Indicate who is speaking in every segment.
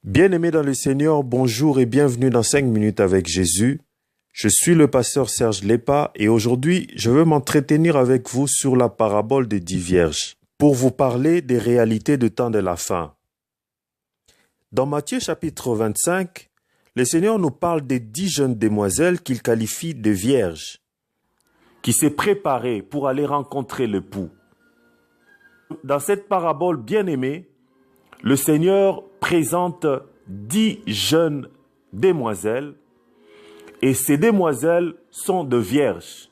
Speaker 1: Bien-aimés dans le Seigneur, bonjour et bienvenue dans 5 minutes avec Jésus. Je suis le pasteur Serge Lepa et aujourd'hui, je veux m'entretenir avec vous sur la parabole des 10 vierges pour vous parler des réalités du temps de la fin. Dans Matthieu chapitre 25, le Seigneur nous parle des 10 jeunes demoiselles qu'il qualifie de vierges, qui s'est préparée pour aller rencontrer l'époux. Dans cette parabole bien-aimée, le Seigneur présente 10 jeunes demoiselles et ces demoiselles sont de vierges.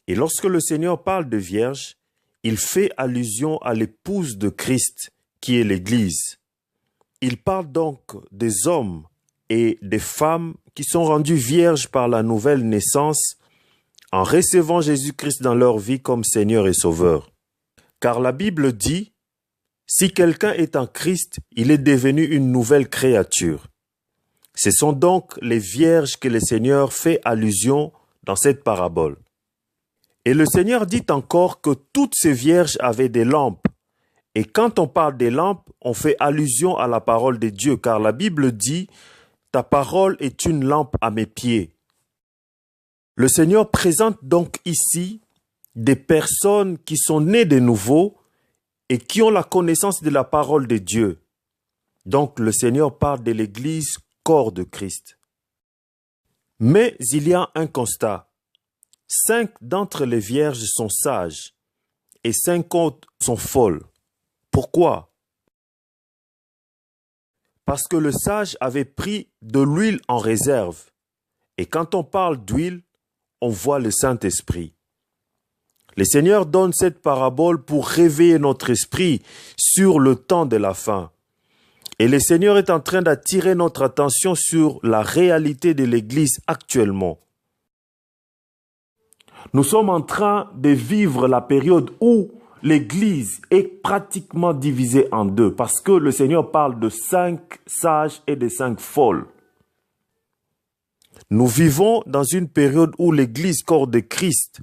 Speaker 1: Et lorsque le Seigneur parle de vierges, il fait allusion à l'épouse de Christ qui est l'Église. Il parle donc des hommes et des femmes qui sont rendus vierges par la nouvelle naissance en recevant Jésus-Christ dans leur vie comme Seigneur et Sauveur. Car la Bible dit: si quelqu'un est en Christ, il est devenu une nouvelle créature. Ce sont donc les vierges que le Seigneur fait allusion dans cette parabole. Et le Seigneur dit encore que toutes ces vierges avaient des lampes. Et quand on parle des lampes, on fait allusion à la parole de Dieu, car la Bible dit: ta parole est une lampe à mes pieds. Le Seigneur présente donc ici des personnes qui sont nées de nouveau et qui ont la connaissance de la parole de Dieu. Donc le Seigneur parle de l'Église, corps de Christ. Mais il y a un constat. 5 d'entre les vierges sont sages et 5 autres sont folles. Pourquoi? Parce que le sage avait pris de l'huile en réserve. Et quand on parle d'huile, on voit le Saint-Esprit. Le Seigneur donne cette parabole pour réveiller notre esprit sur le temps de la fin. Et le Seigneur est en train d'attirer notre attention sur la réalité de l'Église actuellement. Nous sommes en train de vivre la période où l'Église est pratiquement divisée en deux, parce que le Seigneur parle de 5 sages et de 5 folles. Nous vivons dans une période où l'Église, corps de Christ,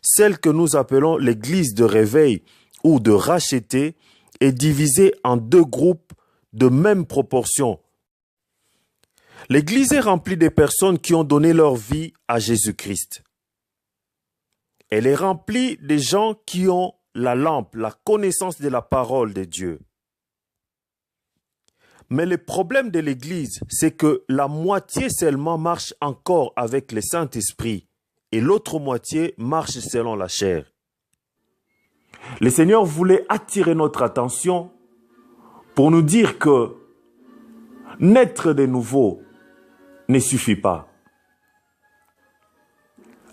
Speaker 1: celle que nous appelons l'église de réveil ou de racheter, est divisée en 2 groupes de même proportion. L'église est remplie de personnes qui ont donné leur vie à Jésus-Christ. Elle est remplie de gens qui ont la lampe, la connaissance de la parole de Dieu. Mais le problème de l'église, c'est que la moitié seulement marche encore avec le Saint-Esprit. Et l'autre moitié marche selon la chair. Le Seigneur voulait attirer notre attention pour nous dire que naître de nouveau ne suffit pas.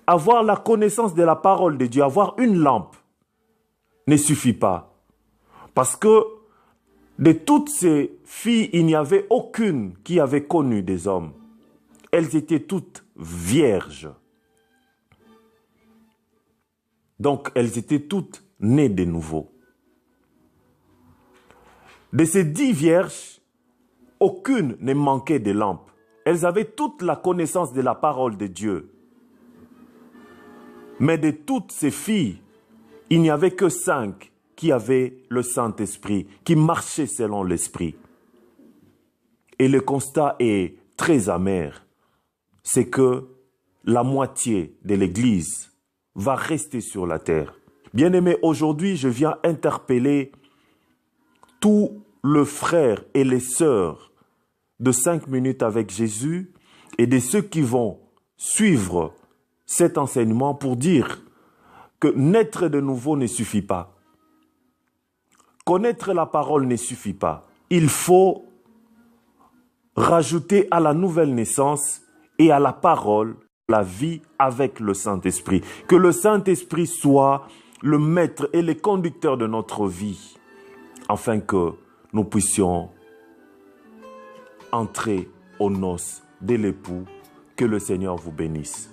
Speaker 1: Avoir la connaissance de la parole de Dieu, avoir une lampe, ne suffit pas. Parce que de toutes ces filles, il n'y avait aucune qui avait connu des hommes. Elles étaient toutes vierges. Donc, elles étaient toutes nées de nouveau. De ces 10 vierges, aucune ne manquait de lampe. Elles avaient toute la connaissance de la parole de Dieu. Mais de toutes ces filles, il n'y avait que 5 qui avaient le Saint-Esprit, qui marchaient selon l'Esprit. Et le constat est très amer. C'est que la moitié de l'Église va rester sur la terre. Bien-aimés, aujourd'hui, je viens interpeller tous les frères et les sœurs de 5 minutes avec Jésus et de ceux qui vont suivre cet enseignement pour dire que naître de nouveau ne suffit pas. Connaître la parole ne suffit pas. Il faut rajouter à la nouvelle naissance et à la parole la vie avec le Saint-Esprit. Que le Saint-Esprit soit le maître et le conducteur de notre vie, afin que nous puissions entrer aux noces de l'époux. Que le Seigneur vous bénisse.